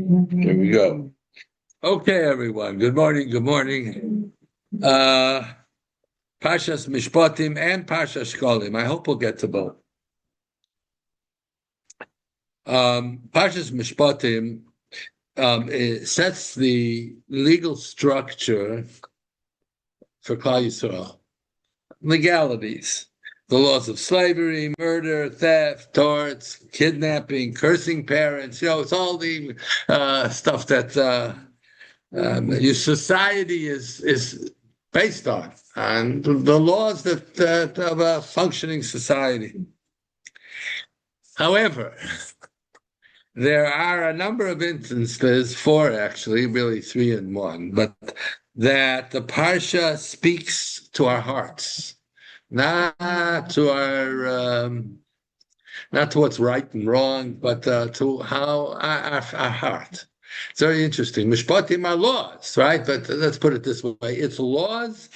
Here we go. Okay, everyone. Good morning. Good morning. Uh, Parshas Mishpatim and Parshas Shkalim. I hope we'll get to both. Parshas Mishpatim it sets the legal structure for Klal Yisrael. Legalities. The laws of slavery, murder, theft, torts, kidnapping, cursing parents. It's all the stuff that your society is based on, and the laws that of a functioning society. However, there are a number of instances, four actually, really three in one, but that the Parsha speaks to our hearts, not to not to what's right and wrong, but to how our heart. It's very interesting. Mishpatim are laws, right? But let's put it this way. It's laws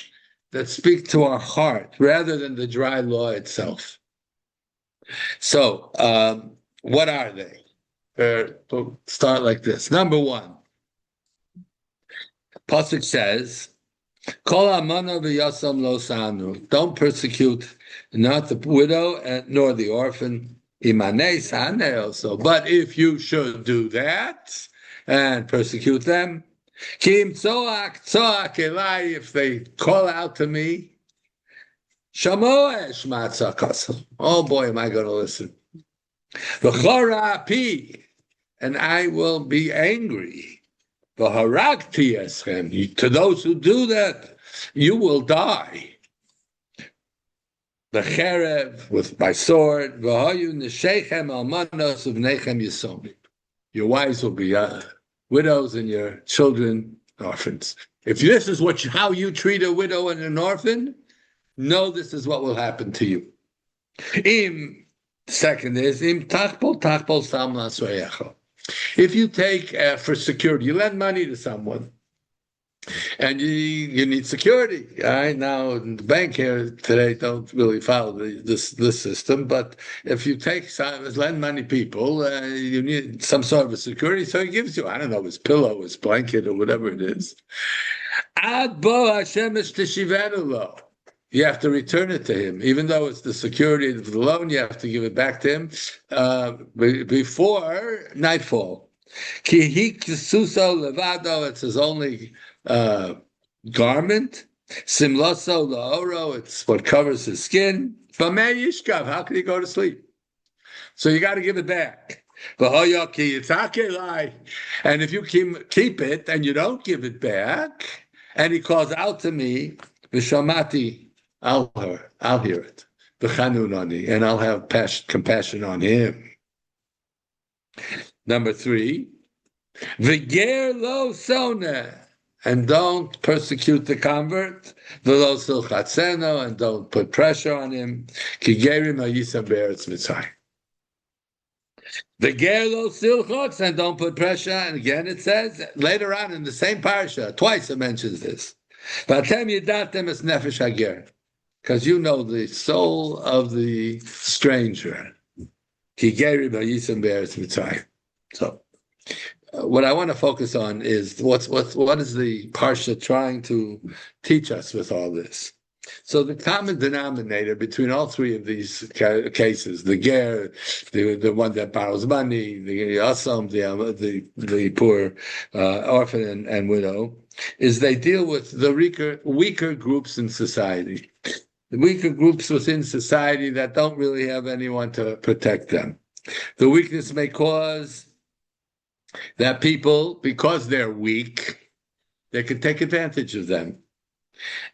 that speak to our heart rather than the dry law itself. So, what are they? We'll start like this. Number one, Pasuk says, Kol amana v'yasam lo sanu. Don't persecute not the widow nor the orphan. Imane sane also. But if you should do that and persecute them, Kim tzoak elai, if they call out to me, shamoesh matzakasam. Oh boy, am I going to listen. V'chora pi, and I will be angry. V'haragti eschem. To those who do that, you will die. The cherev, with my sword. V'hayu neshechem almanos uvnechem yisomim. Your wives will be widows and your children orphans. If this is how you treat a widow and an orphan, know this is what will happen to you. Second is tachpol sam lasreyecho. If you take for security, you lend money to someone, and you need security. Right now, the bank here today don't really follow this system. But if you lend money people, you need some sort of a security. So he gives you, I don't know, his pillow, his blanket, or whatever it is. Ad bo Hashem teshivenu lo. You have to return it to him, even though it's the security of the loan. You have to give it back to him before nightfall. Ki hiksuso levado. It's his only garment. Simloso laoro. It's what covers his skin. B'mei yishkav. How can he go to sleep? So you got to give it back. And if you keep it and you don't give it back, and he calls out to me, v'shamati. I'll hear it. And I'll have compassion on him. Number three, v'ger lo sona, and don't persecute the convert. V'lo silchatzeno, and don't put pressure on him. Ki gerim ha'yisam be'eretz Mitzrayim. V'ger lo silchotz, and don't put pressure. And again, it says later on in the same parsha, twice it mentions this. V'atem yidatem es nefesh hager. Because you know the soul of the stranger. So, what I want to focus on is what is the parsha trying to teach us with all this? So the common denominator between all three of these cases, the ger, the one that borrows money, the asam, the poor orphan and widow, is they deal with the weaker groups in society. The weaker groups within society that don't really have anyone to protect them. The weakness may cause that people, because they're weak, they can take advantage of them.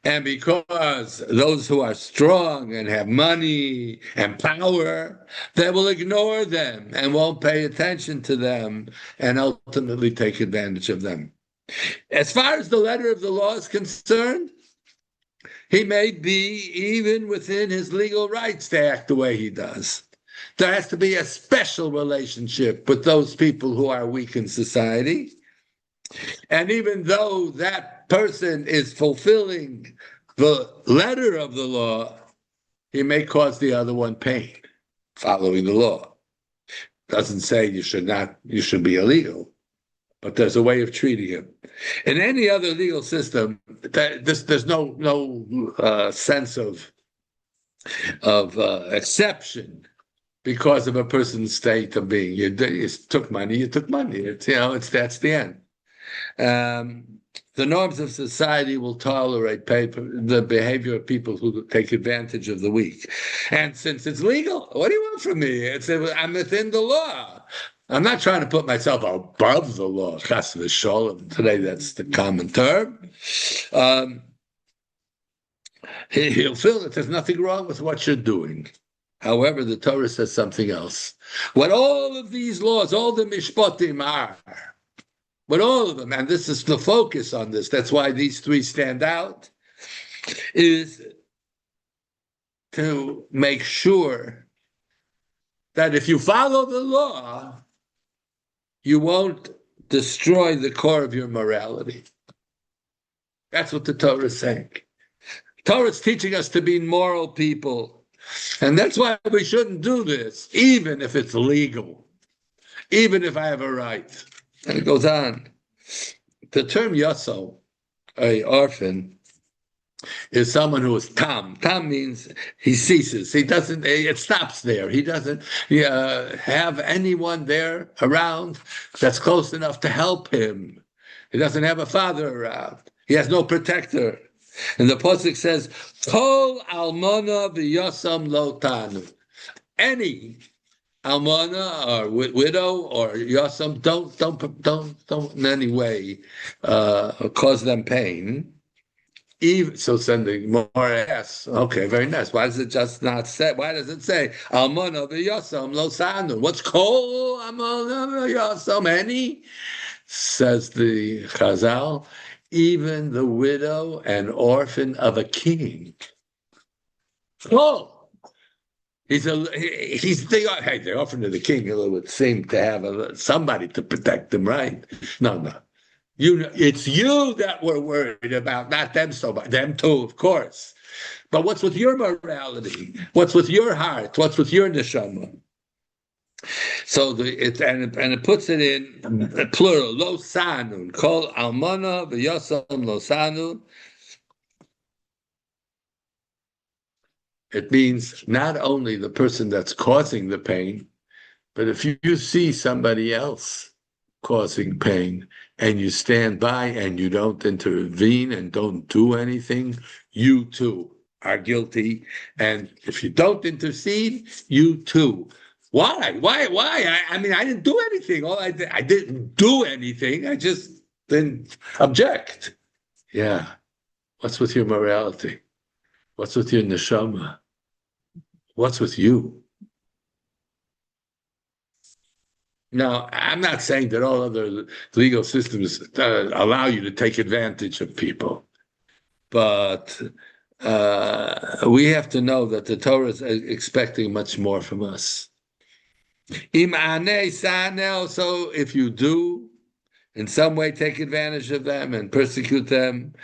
And because those who are strong and have money and power, they will ignore them and won't pay attention to them and ultimately take advantage of them. As far as the letter of the law is concerned, he may be even within his legal rights to act the way he does. There has to be a special relationship with those people who are weak in society. And even though that person is fulfilling the letter of the law, he may cause the other one pain following the law. Doesn't say you should be illegal. but there's a way of treating him. In any other legal system, there's no sense of exception because of a person's state of being. You took money, you took money. That's the end. The norms of society will tolerate the behavior of people who take advantage of the weak. And since it's legal, what do you want from me? I'm within the law. I'm not trying to put myself above the law. Chas v'sholom. Today, that's the common term. He'll feel that there's nothing wrong with what you're doing. However, the Torah says something else. What all of these laws, all the Mishpatim are, but all of them, and this is the focus on this, that's why these three stand out, is to make sure that if you follow the law, you won't destroy the core of your morality. That's what the Torah is saying. Torah is teaching us to be moral people. And that's why we shouldn't do this, even if it's legal, even if I have a right. And it goes on. The term yaso, a orphan, is someone who is tam. Tam means he ceases. He doesn't, it stops there. He doesn't have anyone there around that's close enough to help him. He doesn't have a father around. He has no protector. And the pasuk says, Kol almana v'yasam lo tanu. Any almana or widow or yasam don't in any way cause them pain. Even so, sending more s. Okay, very nice. Why does it just not say? Why does it say almana v'yasam lo tanu? What's kol almana v'yasam? Any, says the Chazal, even the widow and orphan of a king. Oh. He's the orphan of the king. It would seem to have somebody to protect him, right? No. It's you that we're worried about, not them so much. Them too, of course. But what's with your morality? What's with your heart? What's with your neshama? So it puts it in plural, lo sanun, kol almana v'yasam lo sanun. It means not only the person that's causing the pain, but if you see somebody else causing pain and you stand by and you don't intervene and don't do anything, you too are guilty. And if you don't intercede, you too. Why? I mean, I didn't do anything. I didn't do anything. I just didn't object. Yeah. What's with your morality? What's with your neshama? What's with you? Now, I'm not saying that all other legal systems allow you to take advantage of people, but we have to know that the Torah is expecting much more from us. So if you do in some way take advantage of them and persecute them,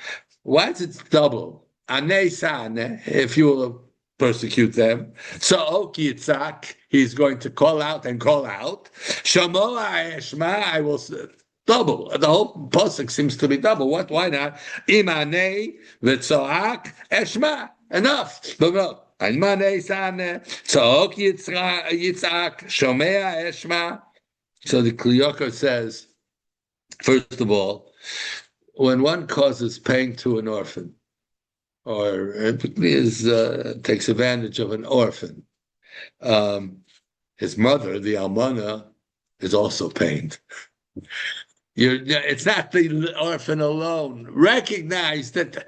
why is it double? If you will persecute them, so Yitzhak, he's going to call out and call out. Shamoa Eshma, I will double. The whole pasuk seems to be double. What? Why not? Imane v'tzoak Eshma. Enough. No. Imane sane tzok Yitzhak Shomea Eshma. So the Kliyokar says, first of all, when one causes pain to an orphan, or takes advantage of an orphan, his mother, the almana, is also pained. It's not the orphan alone. Recognize that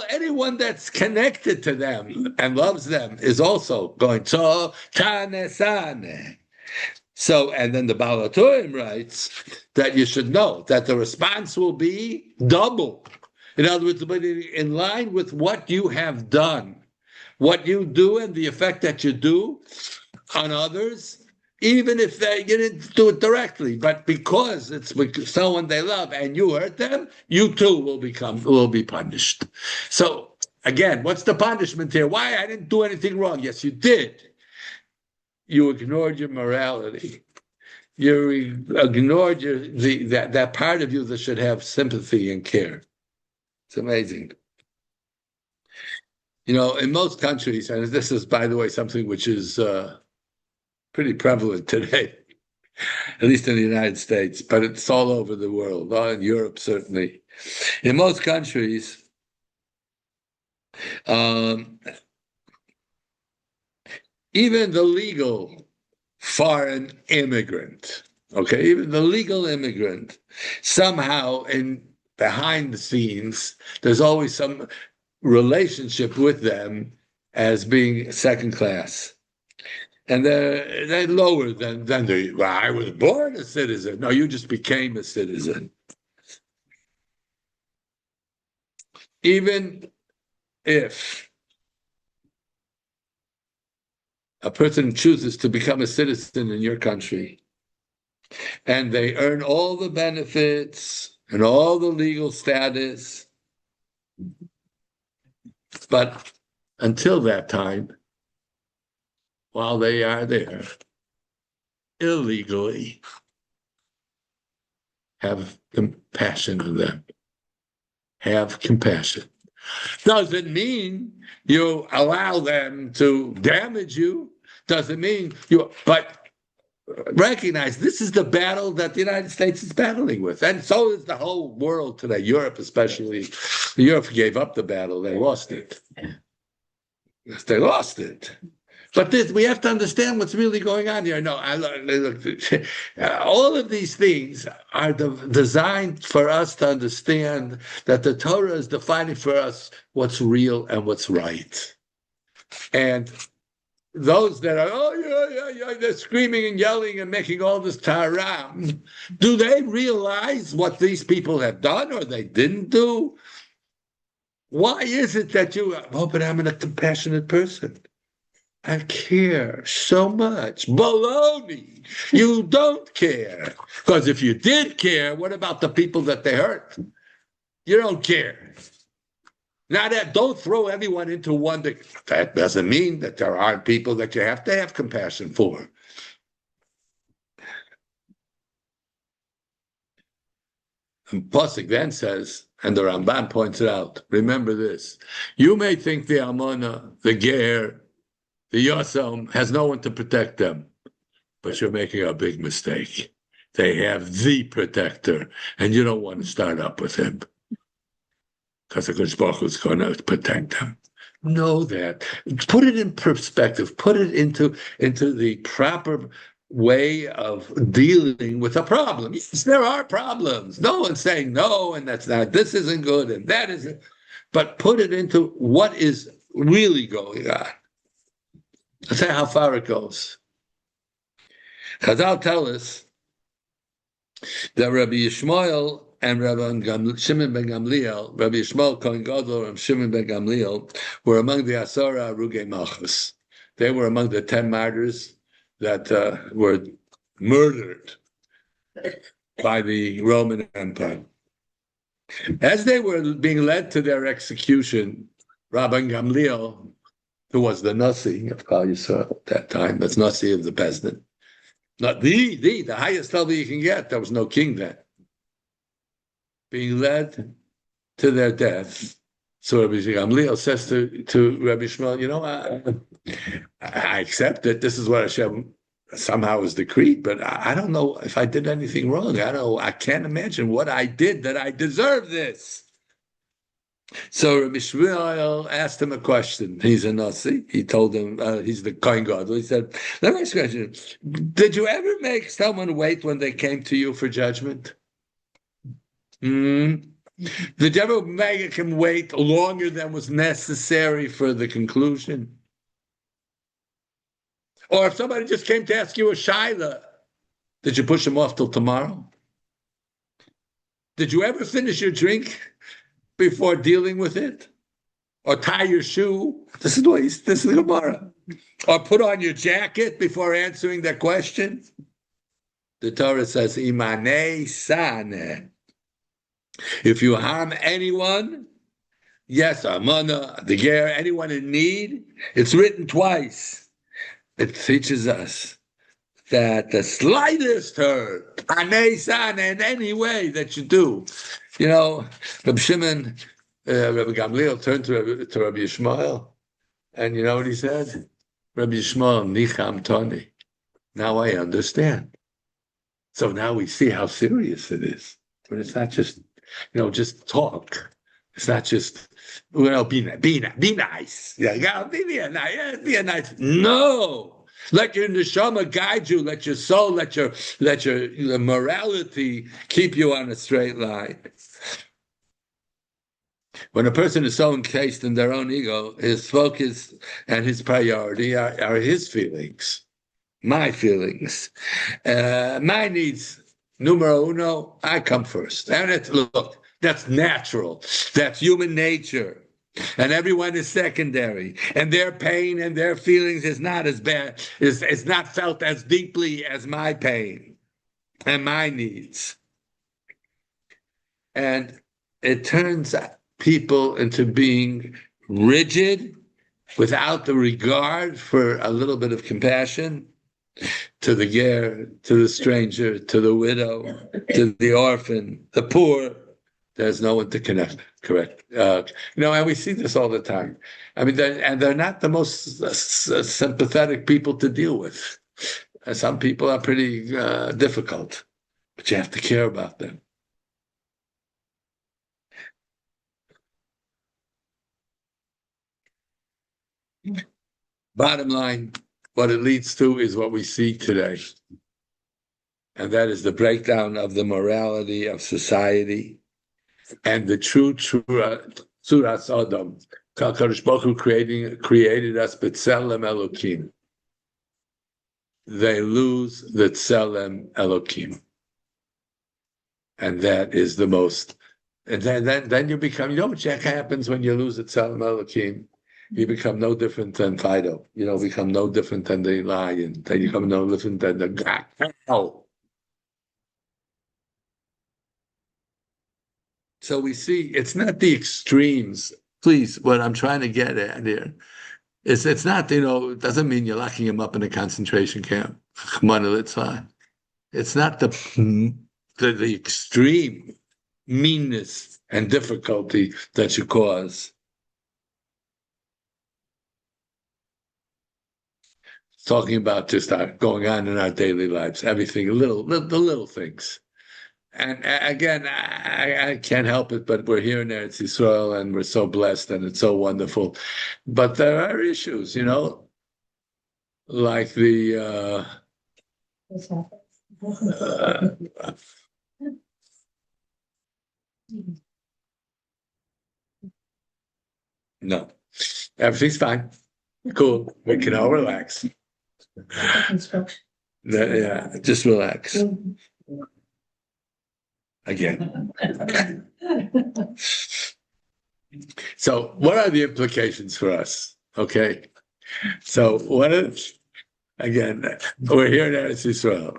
anyone that's connected to them and loves them is also going to tanesane. So, and then the Baal HaTurim writes that you should know that the response will be double. In other words, in line with what you have done, what you do and the effect that you do on others, even if you didn't do it directly, but because it's someone they love and you hurt them, you too will be punished. So again, what's the punishment here? Why? I didn't do anything wrong. Yes, you did. You ignored your morality. you ignored that part of you that should have sympathy and care. It's amazing. In most countries, and this is, by the way, something which is pretty prevalent today, at least in the United States, but it's all over the world, in Europe certainly. In most countries, even the legal foreign immigrant, okay, even the legal immigrant, somehow behind the scenes, there's always some relationship with them as being second class. And they're lower than I was born a citizen. No, you just became a citizen. Even if a person chooses to become a citizen in your country and they earn all the benefits and all the legal status, but until that time, while they are there illegally, have compassion on them. Have compassion. Doesn't mean you allow them to damage you. Doesn't mean but recognize this is the battle that the United States is battling with. And so is the whole world today, Europe especially. Europe gave up the battle. They lost it. They lost it. But we have to understand what's really going on here. No, all of these things are designed for us to understand that the Torah is defining for us what's real and what's right. And those that are, they're screaming and yelling and making all this taram, do they realize what these people have done or they didn't do? Why is it that but I'm a compassionate person. I care so much. Baloney. You don't care. Because if you did care, what about the people that they hurt? You don't care. Now don't throw everyone into one. That doesn't mean that there aren't people that you have to have compassion for. And Pasuk then says, and the Ramban points it out, remember this, you may think the Amona, the Ger, the Yosam has no one to protect them, but you're making a big mistake. They have the protector, and you don't want to start up with him because the Kodesh Baruch Hu is going to protect them. Know that. Put it in perspective. Put it into the proper way of dealing with a problem. Yes, there are problems. No one's saying no, and that's not. This isn't good, and that isn't. But put it into what is really going on. Let's say how far it goes. Chazal tell us that Rabbi Yishmael and Rabbi Shimon ben Gamliel, Rabbi Yishmael Kohen Gadol and Shimon ben Gamliel were among the Asara Arugei Malchus. They were among the 10 martyrs that were murdered by the Roman Empire. As they were being led to their execution, Rabbi Gamliel, who was the Nasi of Klal Yisrael at that time, that's Nasi of the Bezdin. Not the highest level you can get. There was no king then. Being led to their death. So Rabbi Gamliel says to Rabbi Shmuel, I accept that this is what Hashem somehow is decreed, but I don't know if I did anything wrong. I can't imagine what I did that I deserve this. So Rabbi Shmuel asked him a question. He's a Nasi. He told him, he's the Kohen Gadol. He said, let me ask you a question. Did you ever make someone wait when they came to you for judgment? Did you ever make him wait longer than was necessary for the conclusion? Or if somebody just came to ask you a shaila, did you push him off till tomorrow? Did you ever finish your drink before dealing with it? Or tie your shoe? This is the Gemara. Or put on your jacket before answering their question? The Torah says, Imane Sane. If you harm anyone, yes, Amana, the Ger, anyone in need, it's written twice. It teaches us that the slightest hurt, in any way that you do, Rabbi Shimon, Rabbi Gamliel turned to Rabbi Yishmael, and you know what he said? Rabbi Yishmael, Nicham Toni. Now I understand. So now we see how serious it is. But it's not just, just talk. It's not just, be nice. Yeah, be nice. No. Let your neshama guide you. Let your soul, let your morality keep you on a straight line. When a person is so encased in their own ego, his focus and his priority are his feelings, my feelings, my needs. Numero uno, I come first. And look, that's natural. That's human nature. And everyone is secondary. And their pain and their feelings is not as bad, is not felt as deeply as my pain and my needs. And it turns people into being rigid without the regard for a little bit of compassion to the ger, to the stranger, to the widow, to the orphan, the poor. There's no one to connect. Correct. And we see this all the time. I mean, they're not the most sympathetic people to deal with. Some people are pretty difficult, but you have to care about them. Bottom line, what it leads to is what we see today. And that is the breakdown of the morality of society and the true Tzuras Adam. HaKadosh Baruch Hu created us b'tselem Elokim. They lose the tselem Elokim. And that is the most. And then you become, what happens when you lose the tselem Elokim? You become no different than Fido. Become no different than the lion. Then you become no different than the cow. So we see it's not the extremes. Please, what I'm trying to get at here is it's not, it doesn't mean you're locking him up in a concentration camp. It's fine. It's not the extreme meanness and difficulty that you cause. Talking about just going on in our daily lives, everything, the little things. And again, I can't help it, but we're here in Eretz Yisrael, and we're so blessed, and it's so wonderful. But there are issues, like the no, everything's fine, cool. We can all relax. Yeah, just relax. Again. So what are the implications for us? Okay. So again, we're here in Eretz Yisrael.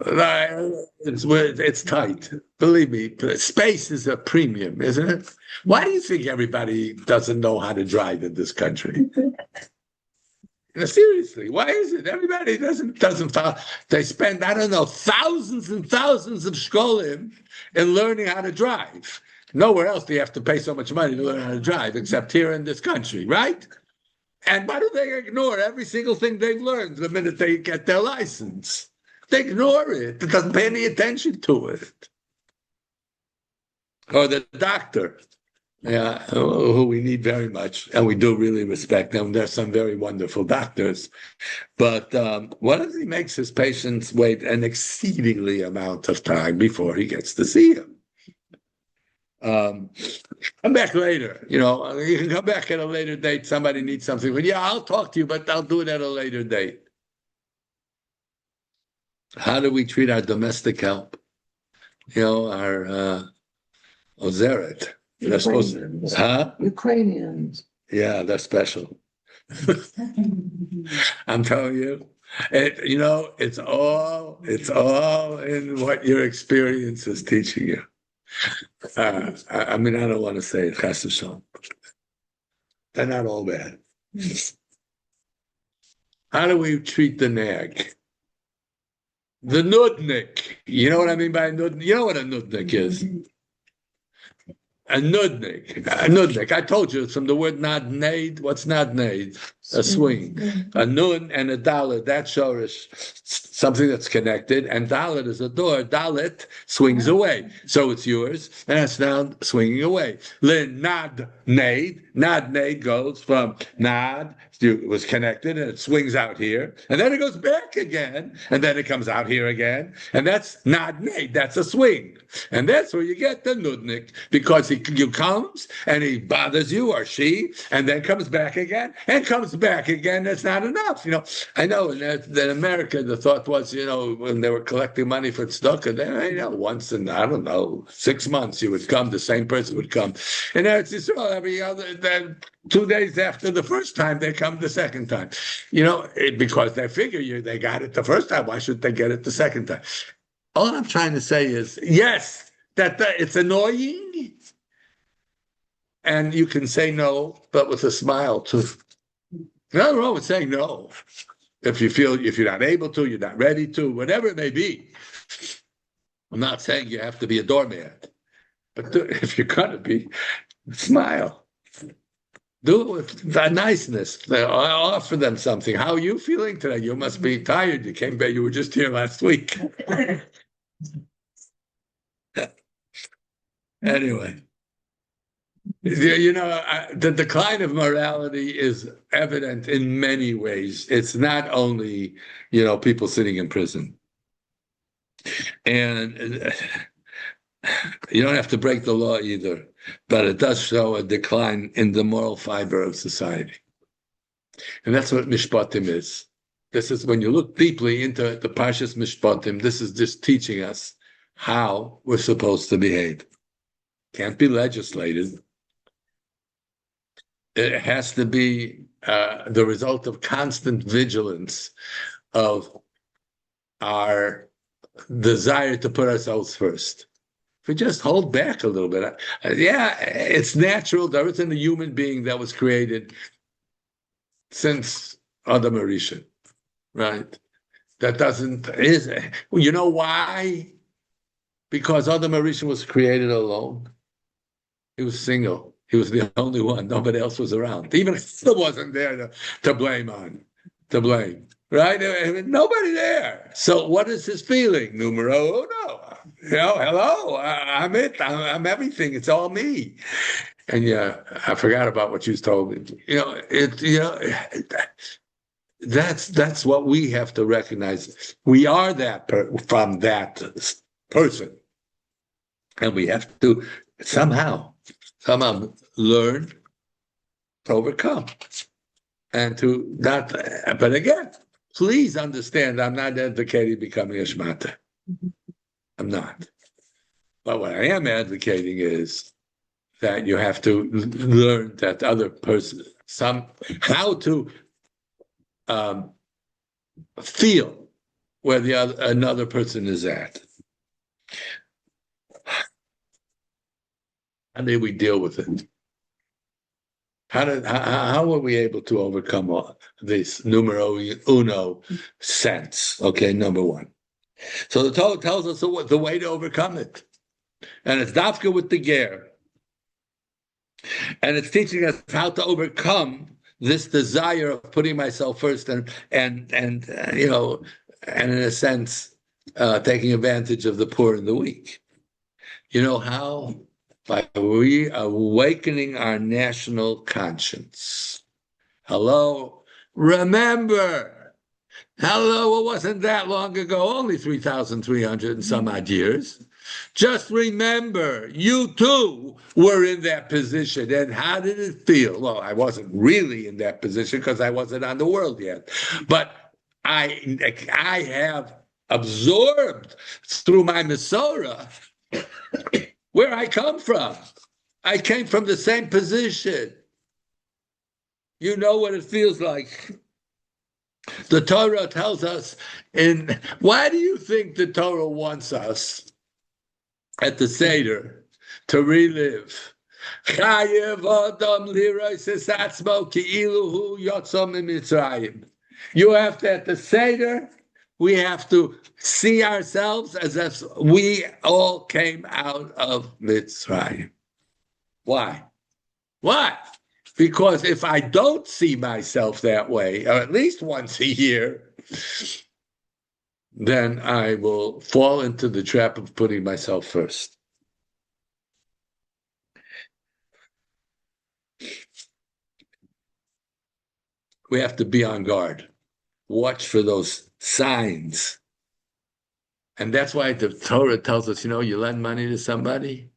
It's tight. Believe me, space is a premium, isn't it? Why do you think everybody doesn't know how to drive in this country? Seriously, why is it? Everybody doesn't follow. They spend, I don't know, thousands and thousands of shkalim in learning how to drive. Nowhere else do you have to pay so much money to learn how to drive, except here in this country, right? And why do they ignore every single thing they've learned the minute they get their license? They ignore it. It doesn't pay any attention to it. Or the doctor. Yeah, who we need very much, and we do really respect them. There's some very wonderful doctors, but what if he makes his patients wait an exceedingly amount of time before he gets to see him? Come back later. You can come back at a later date. Somebody needs something. Well, yeah, I'll talk to you, but I'll do it at a later date. How do we treat our domestic help? Our Ozeret. They're supposed to, Ukrainians. Yeah, they're special. I'm telling you, it's all in what your experience is teaching you. I mean, I don't want to say it, chas v'shalom. They're not all bad. How do we treat the nag? The nudnik. You know what I mean by nudnik? You know what a nudnik is? A nudnik. A nudnik. I told you it's from the word nadnade. What's nadnade? A swing. A nun and a dalet. That's shorish. Something that's connected. And dalet is a door. Dalet swings away. So it's yours. And it's now swinging away. Lin nadnade. Nadnade goes from nad. It was connected and it swings out here. And then it goes back again. And then it comes out here again. And that's nadnade. That's a swing. And that's where you get the nudnik, because he comes and he bothers you, or she, and then comes back again and comes back again. That's not enough. I know in America, the thought was, when they were collecting money for tzedakah, then, once in, I don't know, 6 months, you would come, the same person would come. And Eretz Yisrael, every other, then 2 days after the first time, they come the second time. Because they figure they got it the first time. Why should they get it the second time? All I'm trying to say is, yes, that it's annoying, and you can say no, but with a smile too. Nothing wrong with saying no. If you're not able to, you're not ready to, whatever it may be. I'm not saying you have to be a doormat, but if you're gonna be, smile. Do it with niceness. Offer them something. How are you feeling today? You must be tired. You came back. You were just here last week. Anyway, the decline of morality is evident in many ways. It's not only, people sitting in prison. And you don't have to break the law either, but it does show a decline in the moral fiber of society. And that's what Mishpatim is. This is, when you look deeply into the Parshas Mishpatim, this is just teaching us how we're supposed to behave. Can't be legislated. It has to be the result of constant vigilance of our desire to put ourselves first. If we just hold back a little bit, it's natural. There isn't a human being that was created since Adam Arisha, right? You know why? Because Adam Arisha was created alone. He was single. He was the only one. Nobody else was around. Even still wasn't there to blame. Right? Nobody there. So what is his feeling? Numero uno. Hello, I'm it. I'm everything. It's all me. And I forgot about what you told me. That's what we have to recognize. We are that from that person, and we have to somehow learn to overcome and to not. But again, please understand, I'm not advocating becoming a shmata. I'm not. But what I am advocating is that you have to learn that other person, how to feel where another person is at. How do we deal with it? How were we able to overcome this numero uno sense? Okay, number one. So the Torah tells us the way to overcome it. And it's dafka with the ger. And it's teaching us how to overcome this desire of putting myself first and in a sense, taking advantage of the poor and the weak. You know how? By reawakening our national conscience. Hello? Remember. Hello, it wasn't that long ago, only 3,300 and some odd years. Just remember, you too were in that position. And how did it feel? Well, I wasn't really in that position because I wasn't on the world yet. But I have absorbed through my Masorah where I come from. I came from the same position. You know what it feels like. The Torah tells us, why do you think the Torah wants us at the Seder to relive? You have to, at the Seder, We have to see ourselves as if we all came out of Mitzrayim. Why? Why? Because if I don't see myself that way, or at least once a year, then I will fall into the trap of putting myself first. We have to be on guard. Watch for those signs. And that's why the Torah tells us, you lend money to somebody,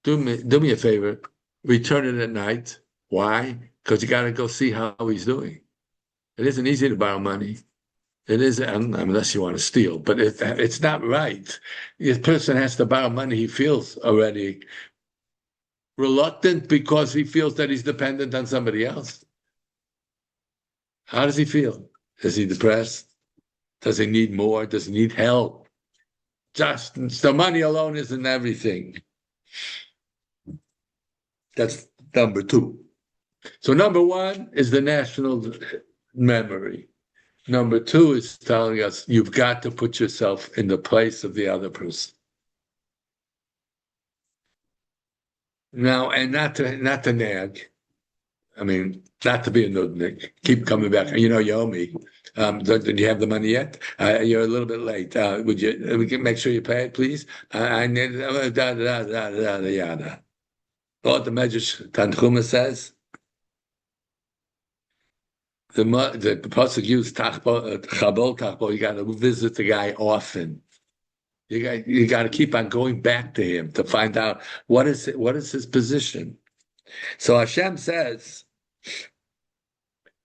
do me a favor, return it at night. Why? Because you got to go see how he's doing. It isn't easy to borrow money. It is, unless you want to steal, but it's not right. This person has to borrow money. He feels already reluctant because he feels that he's dependent on somebody else. How does he feel? Is he depressed? Does he need more? Does he need help? Just the money alone isn't everything. That's number two. So number one is the national memory. Number two is telling us you've got to put yourself in the place of the other person. Now, and not to nag. I mean, not to be a nudnik. Keep coming back. You owe me. Did you have the money yet? You're a little bit late. Would you? We can make sure you pay it, please. I need yada. What the Medrash Tanchuma says. The pasuk used tachbol. You got to visit the guy often. You got to keep on going back to him to find out what is his position. So Hashem says,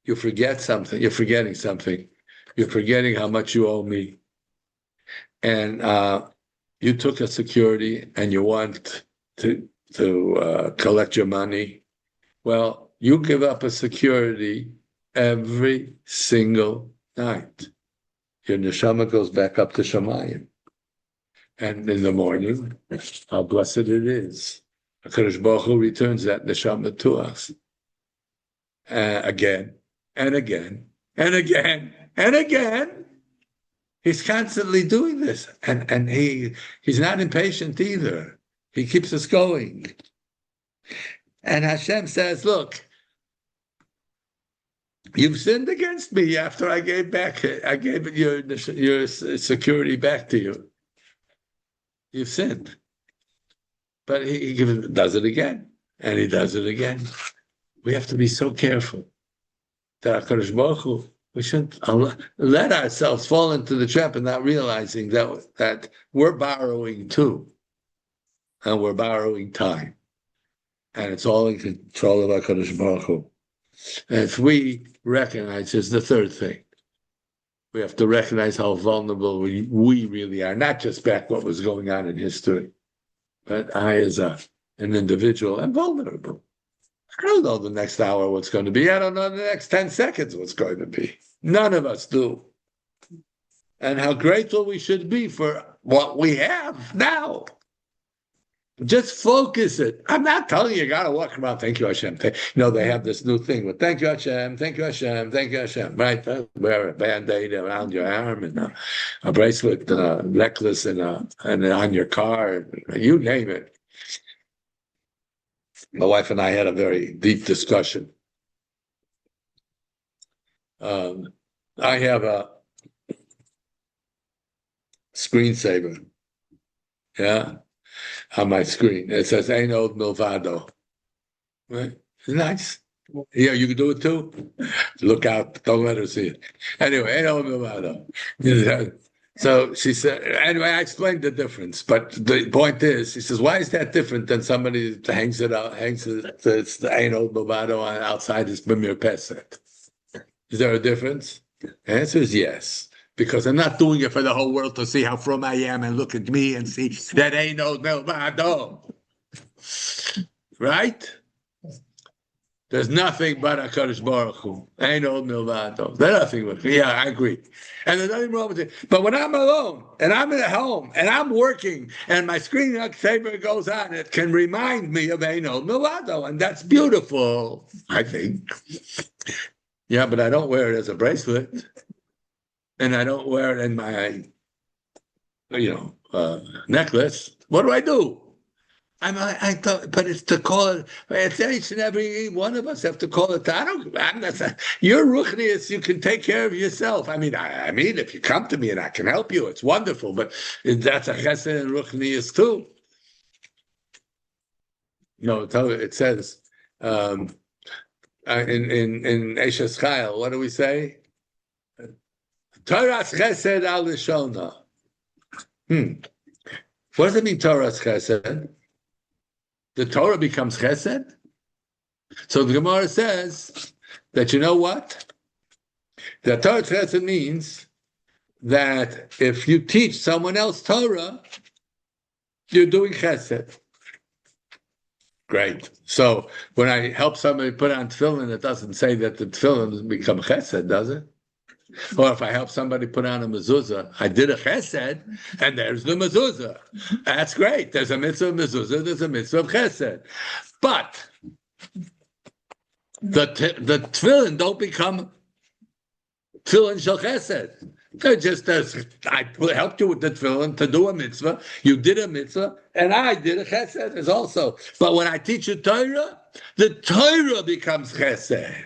you forget something. You're forgetting something. You're forgetting how much you owe me. And you took a security and you want to collect your money. Well, you give up a security every single night. Your neshama goes back up to Shemayim. And in the morning, how blessed it is. HaKadosh Baruch Hu returns that neshama to us. Again, and again, and again, and again. He's constantly doing this. And he's not impatient either. He keeps us going. And Hashem says, look, you've sinned against me after I gave your security back to you. You've sinned. But he does it again, and he does it again. We have to be so careful that HaKadosh Baruch Hu, we shouldn't let ourselves fall into the trap and not realizing that we're borrowing too, and we're borrowing time. And it's all in control of HaKadosh Baruch Hu. And if we recognize, is the third thing, we have to recognize how vulnerable we really are, not just back what was going on in history, but I as an individual am vulnerable. I don't know the next hour what's going to be. I don't know the next 10 seconds what's going to be. None of us do. And how grateful we should be for what we have now. Just focus it. I'm not telling you got to walk around, thank you, Hashem. They have this new thing with thank you, Hashem, thank you, Hashem, thank you, Hashem. Right? Wear a Band-Aid around your arm and a bracelet, a necklace, and on your car, you name it. My wife and I had a very deep discussion. I have a screensaver. Yeah. On my screen. It says, Ein Od Milvado. Right? It's nice. Yeah, you can do it too? Look out. Don't let her see it. Anyway, Ein Od Milvado. So she said, anyway, I explained the difference. But the point is, she says, why is that different than somebody that hangs it, it's the Ein Od Milvado outside his B'mir Pesach? Is there a difference? The answer is yes. Because I'm not doing it for the whole world to see how from I am and look at me and see that ain't no milvado. Right? There's nothing but HaKadosh Baruch Hu. Ain't no milvado. There's nothing but yeah, I agree. And there's nothing wrong with it. But when I'm alone and I'm at home and I'm working and my screen saver goes on, it can remind me of Ain't no milvado. And that's beautiful, I think. Yeah, but I don't wear it as a bracelet. and I don't wear it in my, necklace, what do? I thought, but it's to call it. It's each and every one of us have to call it. I'm not. You're ruchnius. You can take care of yourself. I mean, if you come to me and I can help you, it's wonderful. But that's a chesed and ruchnius too. No, it says in Eshes Chayil. What do we say? Torah's chesed al lishona. What does it mean, Torah's chesed? The Torah becomes chesed? So the Gemara says that, you know what? The Torah chesed means that if you teach someone else Torah, you're doing chesed. Great. So when I help somebody put on tefillin, it doesn't say that the tefillin become chesed, does it? Or if I help somebody put on a mezuzah, I did a chesed, and there's the mezuzah. That's great. There's a mitzvah of mezuzah, there's a mitzvah of chesed. But the tefillin don't become tefillin shel chesed. They're just as I helped you with the tefillin to do a mitzvah, you did a mitzvah, and I did a chesed as also. But when I teach you Torah, the Torah becomes chesed.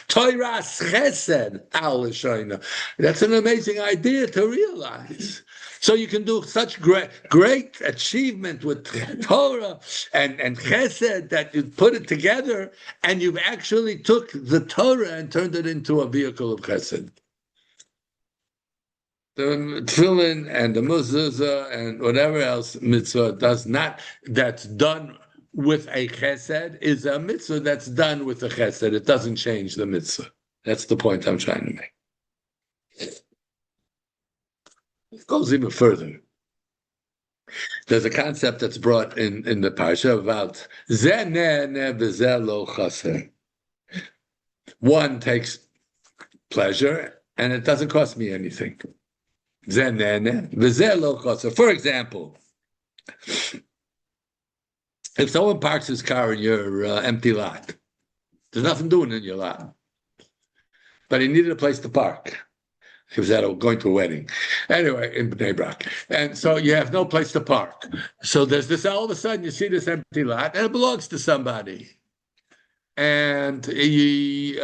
Torah's chesed al l'shoina. That's an amazing idea to realize. So you can do such great achievement with Torah and chesed that you put it together, and you've actually took the Torah and turned it into a vehicle of chesed. The tefillin and the mezuzah and whatever else mitzvah that's done with a chesed is a mitzvah that's done with a chesed. It doesn't change the mitzvah. That's the point I'm trying to make. It goes even further. There's a concept that's brought in the parsha about zeh ne'eneh v'zeh lo chaser. One takes pleasure and it doesn't cost me anything. For example, if someone parks his car in your empty lot, there's nothing doing in your lot, but he needed a place to park. He was going to a wedding, anyway, in Bnei Brak, and so you have no place to park. So there's this. All of a sudden, you see this empty lot, and it belongs to somebody, and the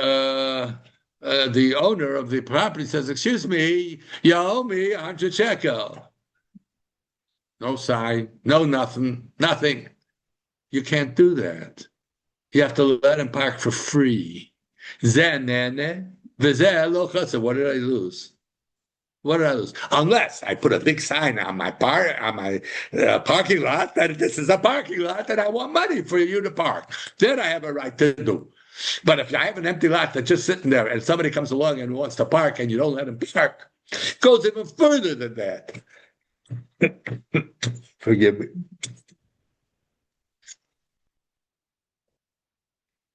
owner of the property says, "Excuse me, you owe me 100 shekel." No sign, no nothing. You can't do that. You have to let him park for free. What did I lose? Unless I put a big sign on my parking lot that this is a parking lot and I want money for you to park. Then I have a right to do. But if I have an empty lot that's just sitting there and somebody comes along and wants to park and you don't let him park, it goes even further than that. Forgive me.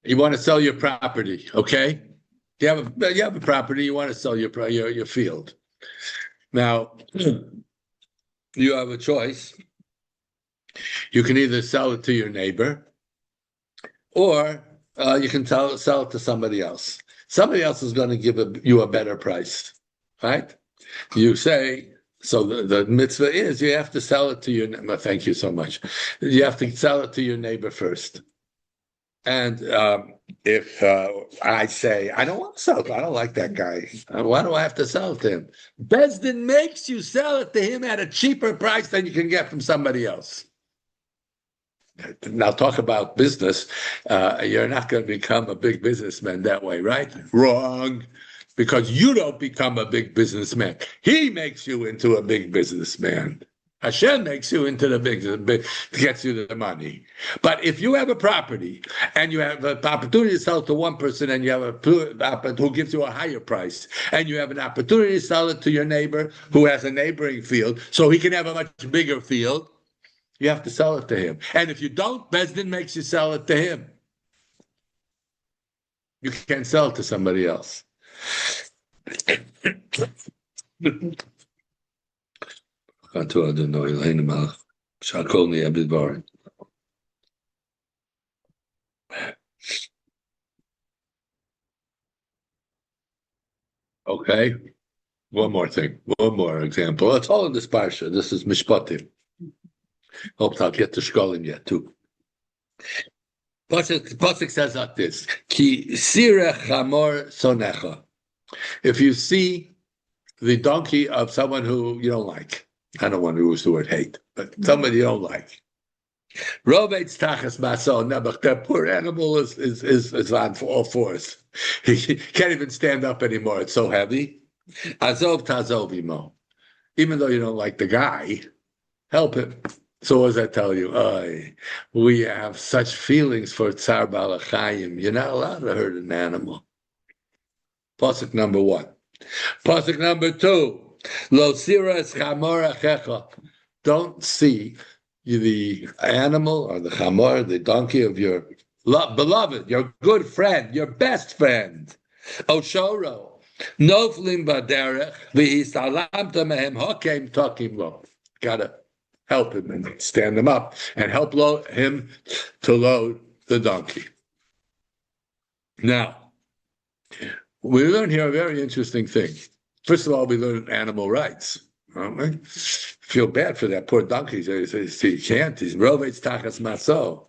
You want to sell your property, okay? You have a property, you want to sell your field. Now, you have a choice. You can either sell it to your neighbor or you can sell it to somebody else. Somebody else is going to give you a better price, right? You say, so the mitzvah is you have to sell it to your neighbor. Thank you so much. You have to sell it to your neighbor first. And if I say, I don't want to sell it, I don't like that guy. Why do I have to sell it to him? Bezdin makes you sell it to him at a cheaper price than you can get from somebody else. Now talk about business. You're not going to become a big businessman that way, right? Wrong. Because you don't become a big businessman. He makes you into a big businessman. Hashem makes you into the big, gets you the money. But if you have a property and you have an opportunity to sell it to one person and you have who gives you a higher price, and you have an opportunity to sell it to your neighbor who has a neighboring field, so he can have a much bigger field, you have to sell it to him. And if you don't, Bezdin makes you sell it to him. You can't sell it to somebody else. Okay. One more thing, one more example. It's all in this parsha. This is Mishpatim. Hope I'll get to shkalim yet too. Pasuk says like this: Ki sirech chamor sonecha. If you see the donkey of someone who you don't like, I don't want to use the word hate, but somebody you don't like. Rovates tachas maso nebuch. That poor animal is on all fours. He can't even stand up anymore. It's so heavy. Azov tazov imo. Even though you don't like the guy, help him. So what does that tell you? We have such feelings for tsar balachayim. You're not allowed to hurt an animal. Pasuk number 1. Pasuk number 2. Lo siras chamor achecha. Don't see the animal or the chamor, the donkey of your beloved, your good friend, your best friend. Oshoro. Noflim baderech v'hisalamta mehem hakem takim lo. Gotta help him and stand him up and help him to load the donkey. Now, we learn here a very interesting thing. First of all, we learn animal rights. Feel bad for that poor donkey. He can't. He's rovates tachas maso.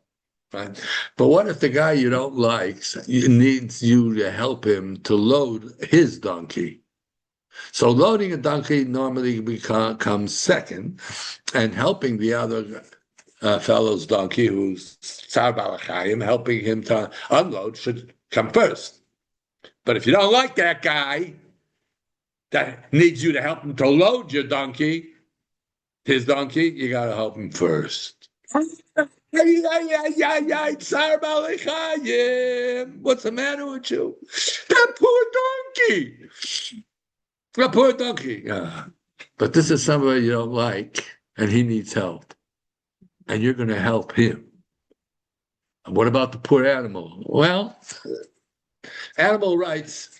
Right? But what if the guy you don't like needs you to help him to load his donkey? So loading a donkey normally comes second, and helping the other fellow's donkey, who's tsar balachayim, helping him to unload should come first. But if you don't like that guy that needs you to help him to load your donkey, his donkey, you got to help him first. Tsar balachayim, what's the matter with you? That poor donkey. A poor donkey. But this is somebody you don't like, and he needs help. And you're going to help him. What about the poor animal? Well, animal rights,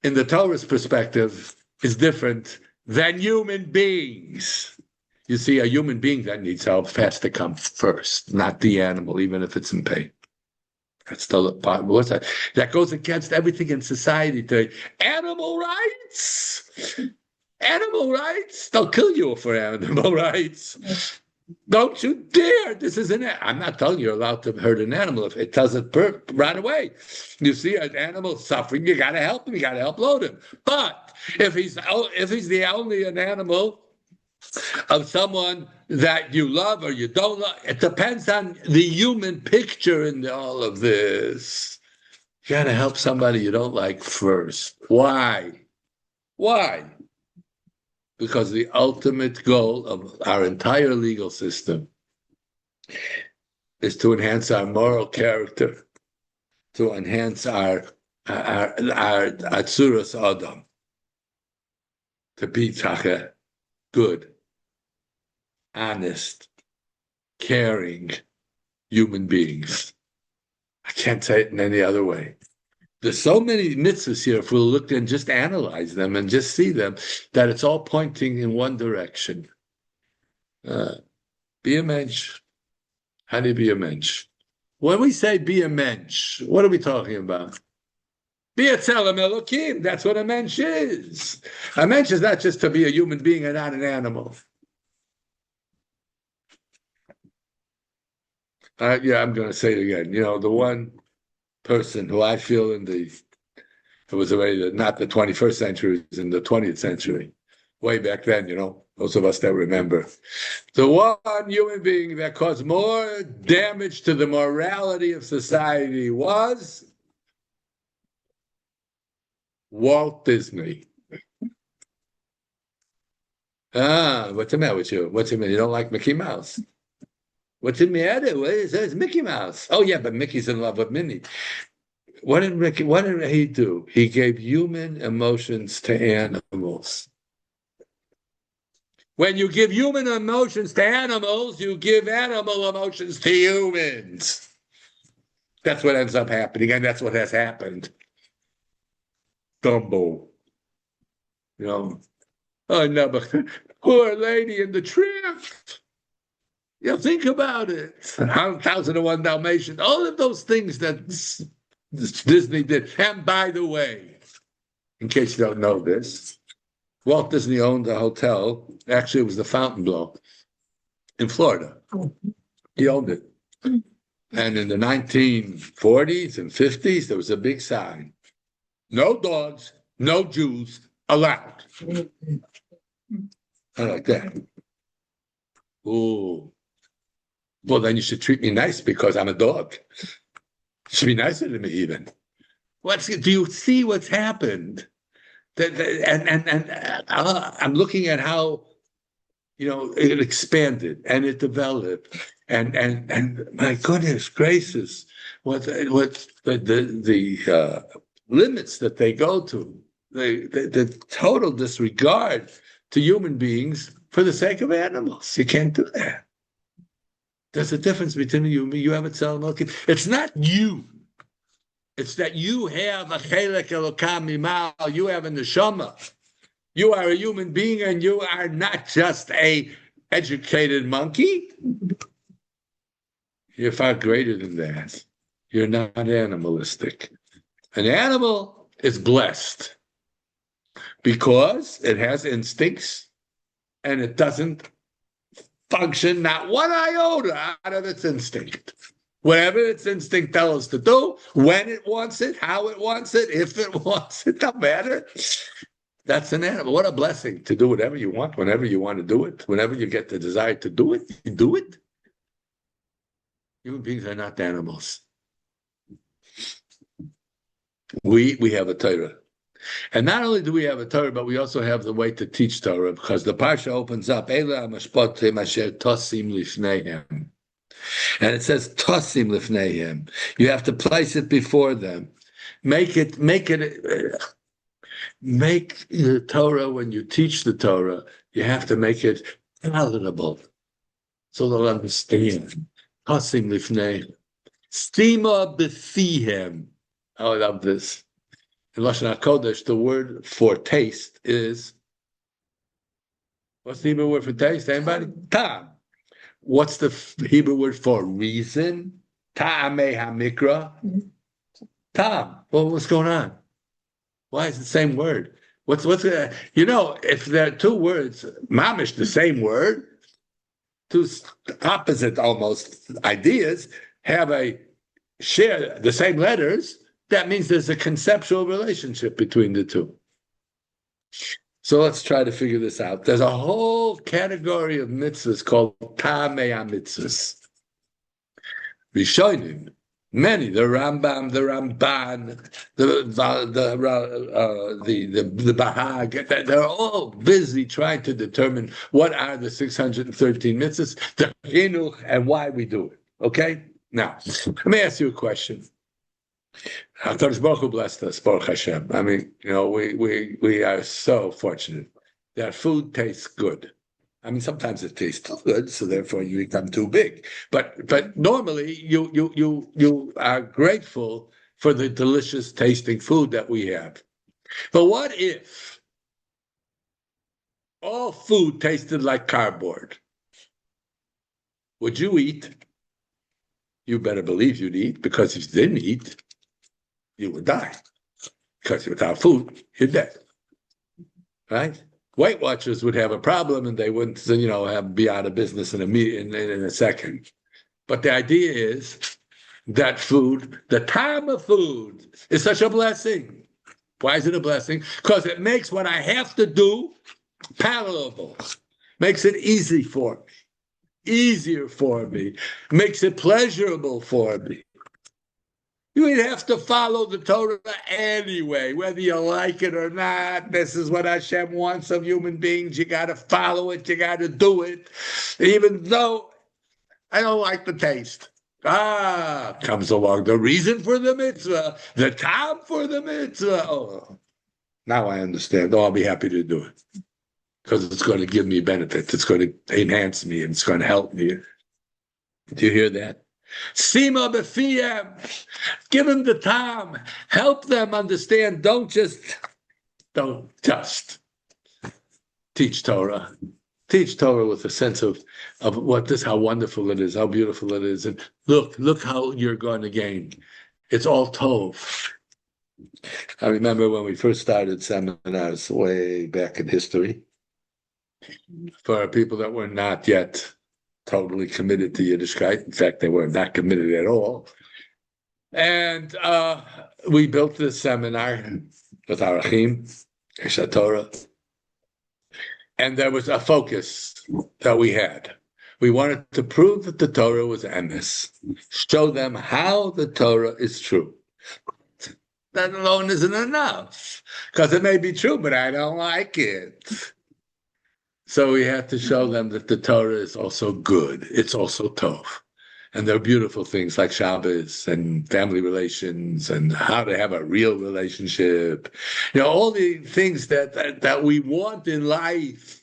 in the Torah's perspective, is different than human beings. You see, a human being that needs help has to come first, not the animal, even if it's in pain. That's still a part. What's that? That goes against everything in society today. Animal rights. Animal rights. They'll kill you for animal rights. Don't you dare. This isn't it. I'm not telling you you're allowed to hurt an animal. If it doesn't right away. You see an animal suffering, you got to help him. You got to help load him. But if he's the only an animal of someone that you love or you don't love, it depends on the human picture in all of this. You got to help somebody you don't like first. Why? Because the ultimate goal of our entire legal system is to enhance our moral character, to enhance our atzuras adam, to be good, honest, caring human beings. I can't say it in any other way. There's so many mitzvahs here, if we'll look and just analyze them and just see them, that it's all pointing in one direction. Be a mensch. How do you be a mensch? When we say be a mensch, what are we talking about? Be a tzelem elokim. That's what a mensch is. A mensch is not just to be a human being and not an animal. I'm going to say it again. You know, the one person who I feel it was already not the 21st century, it was in the 20th century, way back then, you know, those of us that remember. The one human being that caused more damage to the morality of society was Walt Disney. What's the matter with you? What's the matter? You don't like Mickey Mouse? What's in matter? It's Mickey Mouse. Oh yeah, but Mickey's in love with Minnie. What did he do? He gave human emotions to animals. When you give human emotions to animals, you give animal emotions to humans. That's what ends up happening, and that's what has happened. Dumbo. You know, oh no, but poor lady in the tramp. You know, think about it. 1001 Dalmatians, all of those things that Disney did. And by the way, in case you don't know this, Walt Disney owned a hotel. Actually, it was the Fontainebleau in Florida. He owned it. And in the 1940s and 50s, there was a big sign. No dogs, no Jews allowed. I like that. Ooh. Well, then you should treat me nice because I'm a dog. You should be nicer to me even. Do you see what's happened? I'm looking at how it expanded and it developed, and my goodness gracious, what the limits that they go to, the total disregard to human beings for the sake of animals. You can't do that. There's a difference between you and me. You have a tzalmok. It's not you. It's that you have a chelek elokam mimal. You have a neshama. You are a human being, and you are not just a educated monkey. You're far greater than that. You're not animalistic. An animal is blessed because it has instincts and it doesn't function not one iota out of its instinct. Whatever its instinct tells us to do, when it wants it, how it wants it, if it wants it, doesn't matter. That's an animal. What a blessing to do whatever you want, whenever you want to do it, whenever you get the desire to do it, you do it. Human beings are not animals. We have a Torah. And not only do we have a Torah, but we also have the way to teach Torah, because the Parsha opens up, Eila mishpatim asher tosim lifneihem. And it says, tosim lifneihem. You have to place it before them. Make the Torah, when you teach the Torah, you have to make it palatable so they'll understand. Tosim lifneihem. Stima befihem. Oh, I love this. In Lashon HaKodesh, the word for taste is, what's the Hebrew word for taste? Anybody? Tam. What's the Hebrew word for reason? Ta'amei hamikra. Tam. Well, what's going on? Why is it the same word? If there are two words, mamish, the same word, two opposite almost ideas, share the same letters, that means there's a conceptual relationship between the two. So let's try to figure this out. There's a whole category of mitzvahs called Ta'amei HaMitzvahs. Rishonim, many, the Rambam, the Ramban, the Bahag, they're all busy trying to determine what are the 613 mitzvahs, the chinuch, and why we do it. Okay? Now, let me ask you a question. HaKadosh Baruch Hu blessed us, Baruch Hashem. I mean, we are so fortunate that food tastes good. I mean, sometimes it tastes good, so therefore you become too big. But normally you are grateful for the delicious tasting food that we have. But what if all food tasted like cardboard? Would you eat? You better believe you'd eat, because if you didn't eat, you would die, because without food, you're dead, right? Weight Watchers would have a problem, and they wouldn't, be out of business in a second. But the idea is that food, the time of food, is such a blessing. Why is it a blessing? Because it makes what I have to do palatable, makes it easier for me, makes it pleasurable for me. You would have to follow the Torah anyway, whether you like it or not. This is what Hashem wants of human beings. You got to follow it. You got to do it. Even though I don't like the taste. Comes along the reason for the mitzvah, the time for the mitzvah. Oh, now I understand. I'll be happy to do it, because it's going to give me benefit. It's going to enhance me, and it's going to help me. Do you hear that? Sima b'fiyem, give them the time, help them understand. Don't just teach Torah. Teach Torah with a sense of how wonderful it is, how beautiful it is, and look how you're going to gain. It's all tov. I remember when we first started seminars way back in history, for people that were not yet totally committed to Yiddishkeit. In fact, they were not committed at all. And we built this seminar with Arachim, Eshet Torah, and there was a focus that we had. We wanted to prove that the Torah was emes, show them how the Torah is true. That alone isn't enough, because it may be true, but I don't like it. So we have to show them that the Torah is also good. It's also tov. And there are beautiful things like Shabbos and family relations and how to have a real relationship. You know, all the things that we want in life,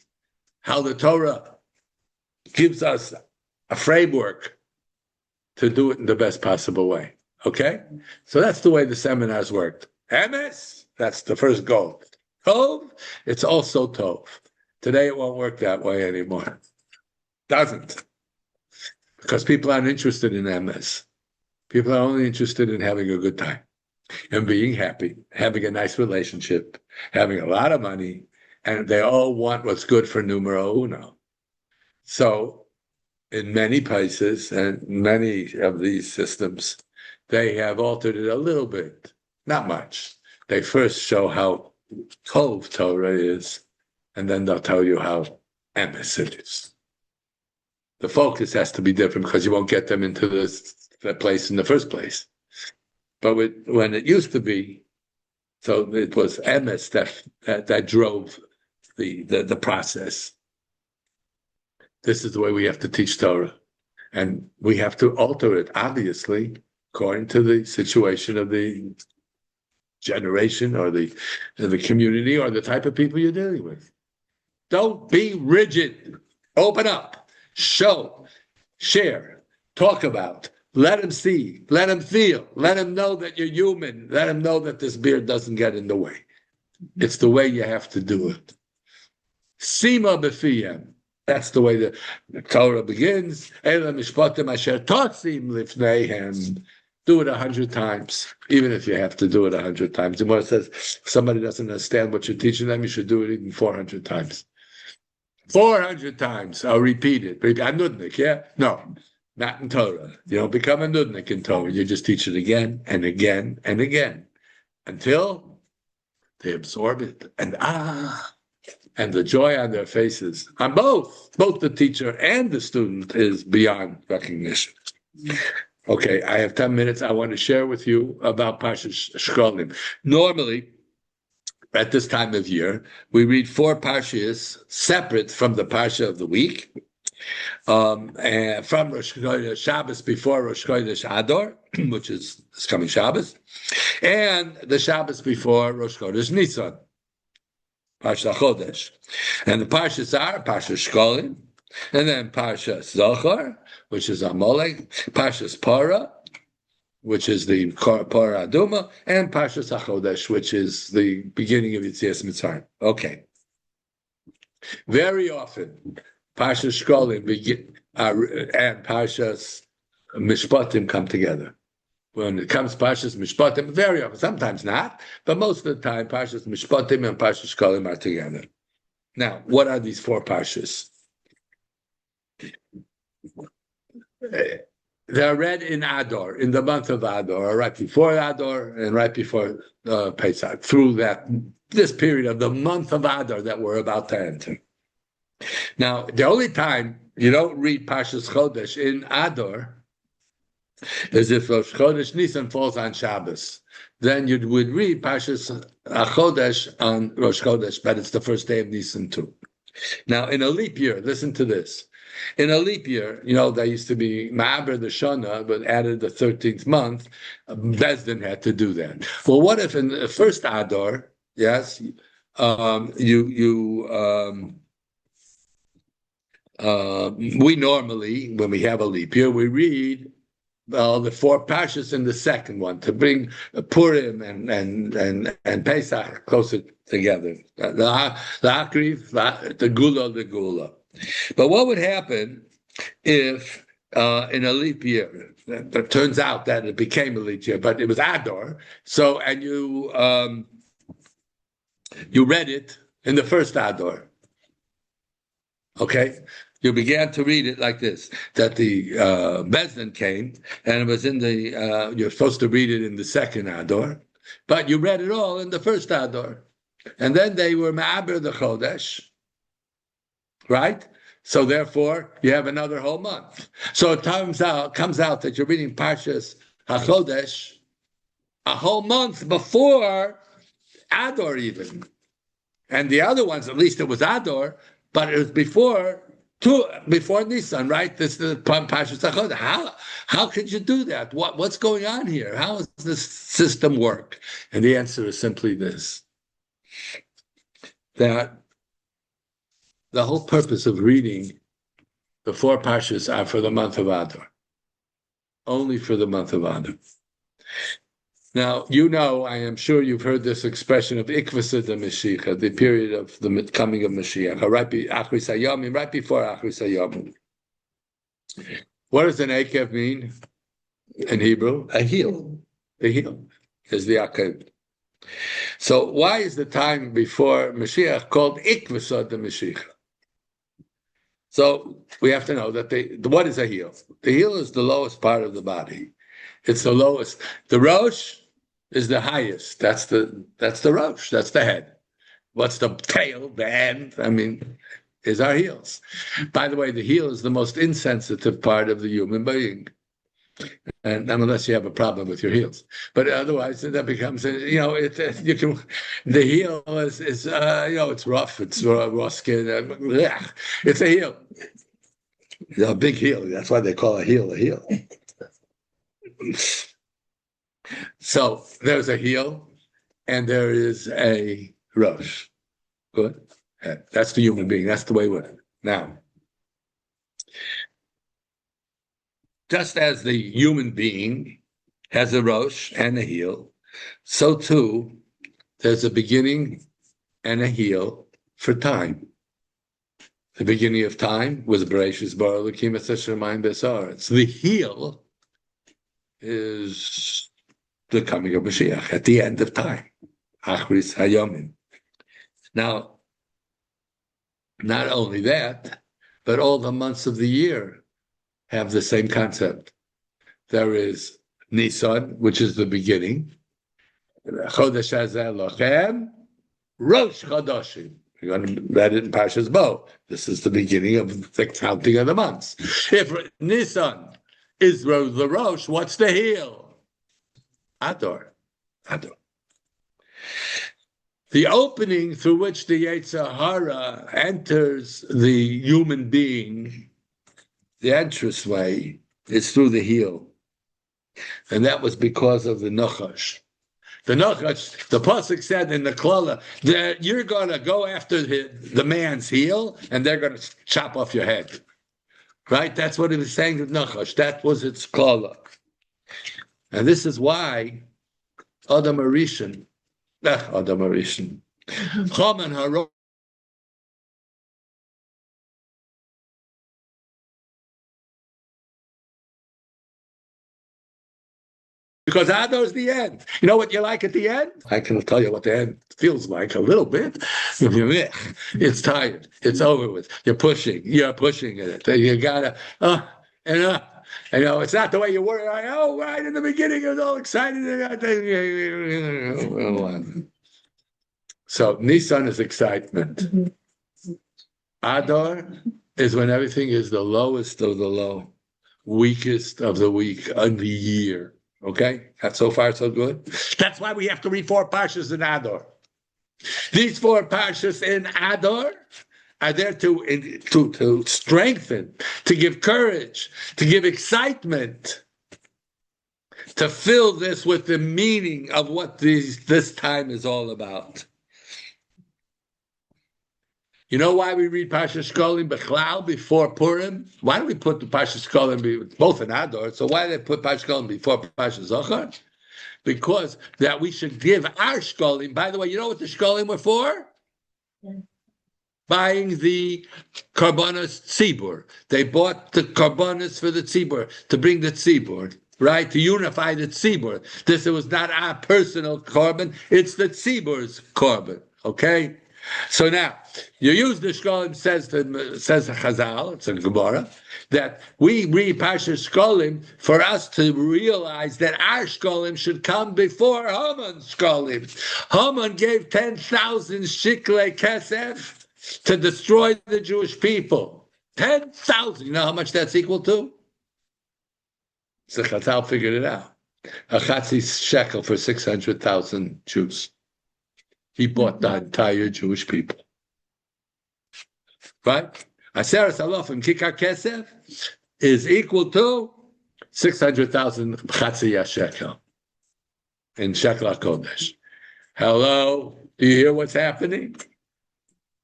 how the Torah gives us a framework to do it in the best possible way. Okay? So that's the way the seminars worked. Emes, that's the first goal. Tov, it's also tov. Today it won't work that way anymore. Doesn't. Because people aren't interested in emes. People are only interested in having a good time and being happy, having a nice relationship, having a lot of money, and they all want what's good for numero uno. So in many places and many of these systems, they have altered it a little bit, not much. They first show how tov Torah is, and then they'll tell you how emes it is. The focus has to be different because you won't get them into the place in the first place. But when it used to be, so it was emes that drove the process. This is the way we have to teach Torah. And we have to alter it, obviously, according to the situation of the generation or the community or the type of people you're dealing with. Don't be rigid. Open up. Show, share, talk about, let them see, let them feel, let them know that you're human, let them know that this beard doesn't get in the way. It's the way you have to do it. Sima b'fiyem. That's the way the Torah begins. Ela mishpatim asher totzim lifneihem. Do it 100 times, even if you have to do it 100 times. The Gemara says, if somebody doesn't understand what you're teaching them, you should do it even 400 times. 400 times. I'll repeat it. A nudnik, yeah? No, not in Torah. You don't become a nudnik in Torah. You just teach it again and again and again until they absorb it. And the joy on their faces, on both the teacher and the student, is beyond recognition. Okay, I have 10 minutes. I want to share with you about Parshas Shkalim. Normally, at this time of year, we read 4 parshas separate from the parsha of the week, and from Rosh Chodesh Shabbos before Rosh Chodesh Adar, which is this coming Shabbos, and the Shabbos before Rosh Chodesh Nisan, Parsha Chodesh. And the parshas are Parshas Shkalim, and then Parshas Zohar, which is Amalek, Parshas Parah, which is the Parah Aduma, and Parshas HaChodesh, which is the beginning of Yetzias Mitzrayim. Okay. Very often, Parshas Shkalim and Parshas Mishpatim come together. When it comes Parshas Mishpatim, very often, sometimes not, but most of the time, Parshas Mishpatim and Parshas Shkalim are together. Now, what are these 4 parshas? They're read in Adar, in the month of Adar, or right before Adar and right before Pesach, through this period of the month of Adar that we're about to enter. Now, the only time you don't read Parshas Chodesh in Adar is if Rosh Chodesh Nisan falls on Shabbos. Then you would read Parshas Chodesh on Rosh Chodesh, but it's the first day of Nisan too. Now, in a leap year, listen to this. In a leap year, there used to be Ma'aber the Shana, but added the 13th month. Bezdin had to do that. Well, what if in the first Adar, yes, we normally, when we have a leap year, we read the 4 parshas in the second one to bring Purim and Pesach closer together. The Akriv, the Gula. But what would happen if in a leap year. It turns out that it became a leap year, but it was Adar. So, and you read it in the first Adar. Okay, you began to read it like this: that the Bezdin came, and it was in the. You're supposed to read it in the second Adar, but you read it all in the first Adar, and then they were Ma'aber the Chodesh, right? So therefore, you have another whole month. So it comes out that you're reading Parshas HaChodesh a whole month before Adar even. And the other ones, at least it was Adar, but it was before Nisan, right? This is Parshas HaChodesh. How could you do that? What's going on here? How does this system work? And the answer is simply this: that the whole purpose of reading the four Parshas are for the month of Adar, only for the month of Adar. Now, I am sure you've heard this expression of Ikvasa de Mashiach, the period of the coming of Mashiach, right before Achris Hayamim. What does an Akev mean in Hebrew? A heel. The heel is the Akev. So why is the time before Mashiach called Ikvasa de Mashiach? So we have to know that what is a heel? The heel is the lowest part of the body. It's the lowest. The Rosh is the highest. That's the Rosh. That's the head. What's the tail? The end. Is our heels. By the way, the heel is the most insensitive part of the human being. And unless you have a problem with your heels, but otherwise that becomes, you can. The heel is it's rough, it's raw skin. It's a heel. It's a big heel. That's why they call a heel a heel. So there's a heel, and there is a rosh. Good. That's the human being. That's the way we're now. Just as the human being has a rosh and a heel, so too there's a beginning and a heel for time. The beginning of time was Bereshis bara Elokim et hashamayim v'haaretz. The heel is the coming of Mashiach at the end of time, Achris Hayamim. Now, not only that, but all the months of the year have the same concept. There is Nisan, which is the beginning. Chodesh Hazeh Lochem, Rosh Chodashim. You're going to read it in Parshas Bo. This is the beginning of the counting of the months. If Nisan is the Rosh, what's the heel? Adar. The opening through which the Yetzer Hara enters the human being, the entranceway, is through the heel. And that was because of the Nachash. The Nachash, the Pasuk said in the Klala, that you're going to go after the man's heel, and they're going to chop off your head. Right? That's what he was saying to Nachash. That was its Klala. And this is why Adam Arishan, Chaman Haro, because Adar's the end. You know what you like at the end? I can tell you what the end feels like a little bit. It's tired. It's over with. You're pushing it. You gotta, it's not the way you were. Right in the beginning, I was all excited. So Nisan is excitement. Adar is when everything is the lowest of the low, weakest of the weak of the year. Okay, that's so far so good. That's why we have to read 4 parshas in Adar. These 4 parshas in Adar are there to strengthen, to give courage, to give excitement, to fill this with the meaning of what this time is all about. You know why we read Parshas Shkalim Bechlal before Purim? Why do we put the Parshas Shkalim both in Adar? So why do they put Parshas Shkalim before Parshas Zachar? Because that we should give our Shkalim. By the way, you know what the Shkalim were for? buying the karbanos tzibur. They bought the karbanos for the tzibur, to bring the tzibur, right? To unify the tzibur. This was not our personal korban, it's the tzibur's korban, okay? So now, you use the shkalim, says the Chazal, it's a Gemara, that we read Parshas Shkalim for us to realize that our shkalim should come before Haman's shkalim. Haman gave 10,000 shiklei kesef to destroy the Jewish people. 10,000. You know how much that's equal to? So Chazal figured it out. A chatzi shekel for 600,000 Jews. He bought the entire Jewish people. Right? Aseres alofim kikar kesef is equal to 600,000 chatzi shekel in shekel HaKodesh. Hello? Do you hear what's happening?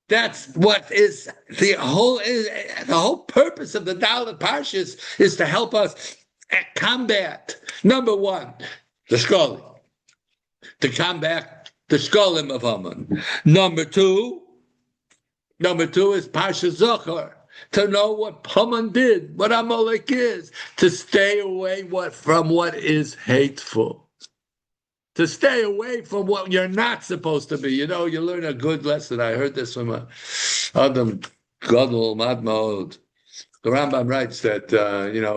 That's what is the whole purpose of the Dalet Parshas is to help us combat, number one, the shkalim, to combat the shkalim of Haman. Number two is Parshas Zohar, to know what Haman did, what Amalek is, to stay away from what is hateful, to stay away from what you're not supposed to be. You know, you learn a good lesson. I heard this from Adam Gadol Madmaod. The Rambam writes that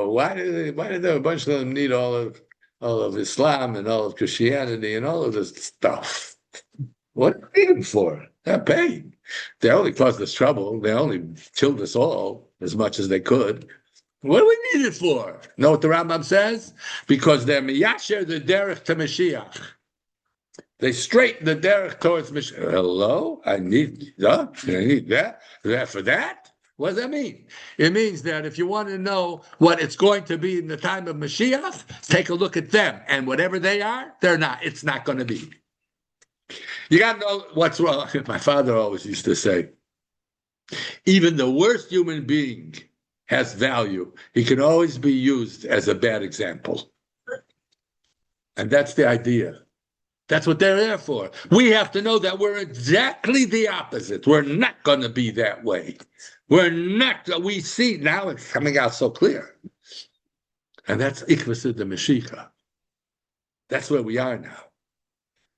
why did a bunch of them need all of Islam and all of Christianity and all of this stuff? What are they needing for? They're paying. They only caused us trouble. They only killed us all as much as they could. What do we need it for? Know what the Rambam says? Because they're miyasher the derech to Mashiach. They straighten the derech towards Mashiach. Hello? I need that? For that? What does that mean? It means that if you want to know what it's going to be in the time of Mashiach, take a look at them. And whatever they are, they're not. It's not going to be. You got to know what's wrong. My father always used to say, even the worst human being has value. He can always be used as a bad example. And that's the idea. That's what they're there for. We have to know that we're exactly the opposite. We're not going to be that way. We're not. We see now it's coming out so clear. And that's Ikvasid the Mashiach. That's where we are now.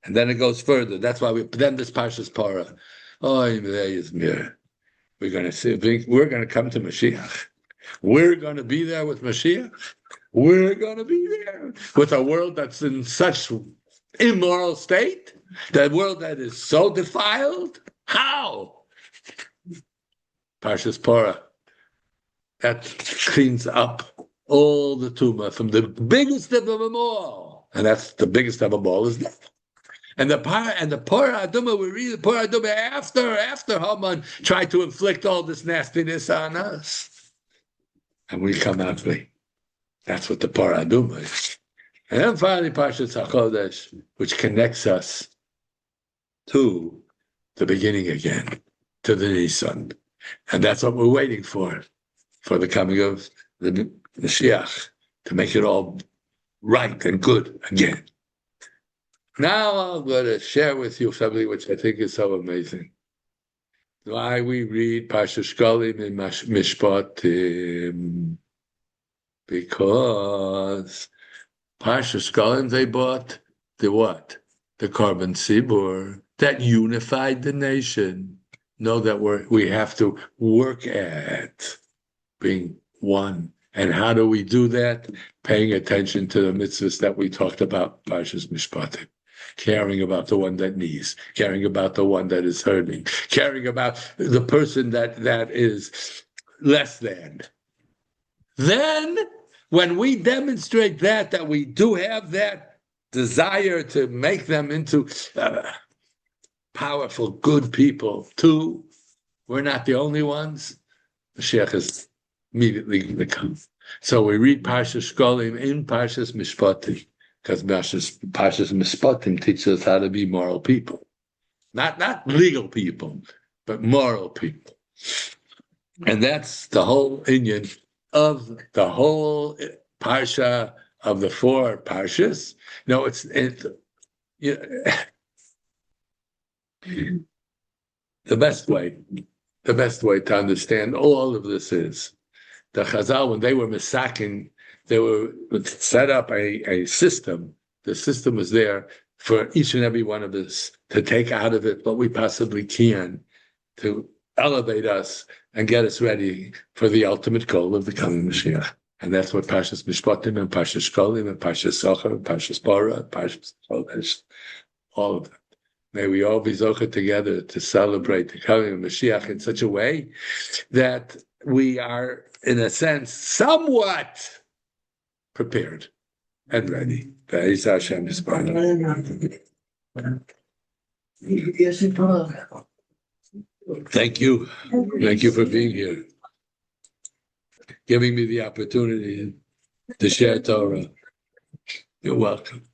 And then it goes further. That's why then this Parshas Para. Oh, there is mir. We're going to see. We're going to come to Mashiach. We're going to be there with Mashiach. We're going to be there with a world that's in such immoral state. That world that is so defiled. How? Parshas Para. That cleans up all the tumah from the biggest of them all. And that's the biggest of them all is death. And the Parah Adumah, we read the Parah Adumah after Haman tried to inflict all this nastiness on us. And we come out free. That's what the Parah Adumah is. And then finally Parshas HaKodesh, which connects us to the beginning again, to the Nisan. And that's what we're waiting for the coming of the Mashiach, to make it all right and good again. Now I'm going to share with you something which I think is so amazing. Why we read Parshas Shkalim in Mishpatim. Because Parshas Shkalim, they bought the what? The Karban Tzibur that unified the nation. Know that we have to work at being one. And how do we do that? Paying attention to the mitzvahs that we talked about, Parshas Mishpatim. Caring about the one that needs, caring about the one that is hurting, caring about the person that is less than. Then, when we demonstrate that we do have that desire to make them into powerful, good people, too, we're not the only ones. The Mashiach is immediately going to come. So we read Parshas Shkalim in Parshas Mishpatim. Because Parshas Mishpatim teaches us how to be moral people. Not legal people, but moral people. And that's the whole inyan of the whole Parsha of the four Parshas. No, the best way the best way to understand all of this is the Chazal, when they were misaking, they were set up a system. The system was there for each and every one of us to take out of it what we possibly can to elevate us and get us ready for the ultimate goal of the coming Mashiach. And that's what Parshas Mishpatim and Parshas Shkalim and Parshas Socher and Parshas Bora and Parshas Chodesh, all of them. May we all be zocher together to celebrate the coming of Mashiach in such a way that we are, in a sense, somewhat prepared and ready. Thank you. Thank you for being here, giving me the opportunity to share Torah. You're welcome.